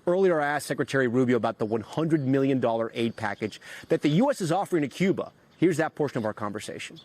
Earlier, I asked Secretary Rubio about the $100 million aid package that the U.S. is offering to Cuba. Here's that portion of our conversation.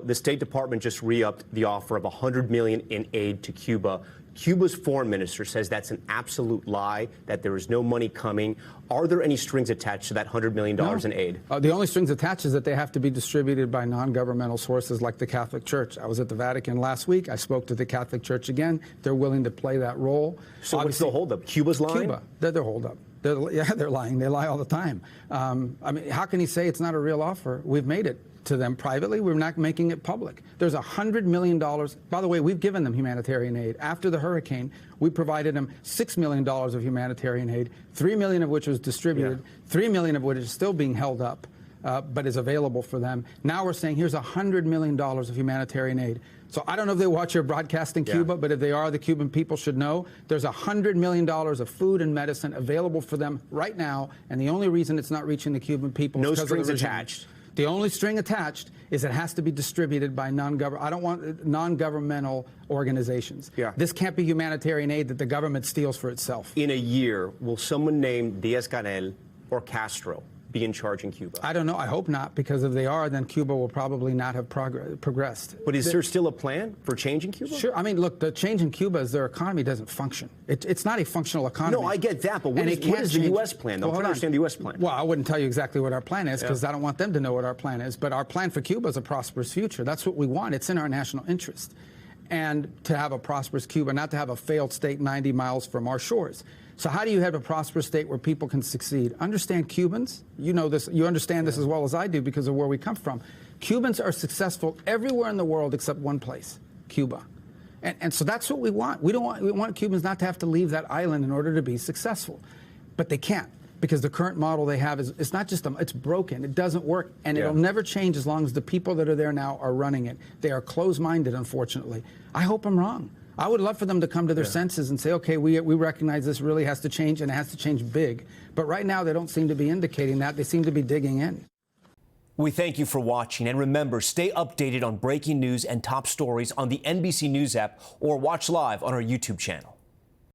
The State Department just re-upped the offer of $100 million in aid to Cuba. Cuba's foreign minister says that's an absolute lie, that there is no money coming. Are there any strings attached to that $100 million in aid? The only strings attached is that they have to be distributed by non-governmental sources like the Catholic Church. I was at the Vatican last week. I spoke to the Catholic Church again. They're willing to play that role. So what's the holdup? Cuba's lying? Cuba. They're their holdup. They're lying. They lie all the time. I mean, how can he say it's not a real offer? We've made it to them privately. We're not making it public. There's $100 million. By the way, we've given them humanitarian aid. After the hurricane, we provided them $6 million of humanitarian aid, $3 million of which was distributed, $3 million of which is still being held up, but is available for them. Now we're saying here's $100 million of humanitarian aid. So I don't know if they watch your broadcast in Cuba, but if they are, the Cuban people should know there's $100 million of food and medicine available for them right now, and the only reason it's not reaching the Cuban people is because of the regime. No strings attached. The only string attached is it has to be distributed by non-governmental organizations. This can't be humanitarian aid that the government steals for itself. In a year, will someone named Diaz-Canel or Castro be in charge in Cuba? I don't know. I hope not, because if they are, then Cuba will probably not have progressed. But is there still a plan for change in Cuba? Sure. I mean, look, the change in Cuba is their economy doesn't function. It's not a functional economy. No, I get that, but what is the U.S. plan? I'm trying to understand the U.S. plan. Well, I wouldn't tell you exactly what our plan is, because I don't want them to know what our plan is. But our plan for Cuba is a prosperous future. That's what we want. It's in our national interest. And to have a prosperous Cuba, not to have a failed state 90 miles from our shores. So how do you have a prosperous state where people can succeed? Understand Cubans. You know this. You understand this as well as I do because of where we come from. Cubans are successful everywhere in the world except one place, Cuba. And so that's what we want. We want Cubans not to have to leave that island in order to be successful. But they can't, because the current model they have is, it's not just it's broken. It doesn't work, and it'll never change as long as the people that are there now are running it. They are closed-minded, unfortunately. I hope I'm wrong. I would love for them to come to their senses and say, okay, we recognize this really has to change, and it has to change big. But right now, they don't seem to be indicating that. They seem to be digging in. We thank you for watching, and remember, stay updated on breaking news and top stories on the NBC News app or watch live on our YouTube channel.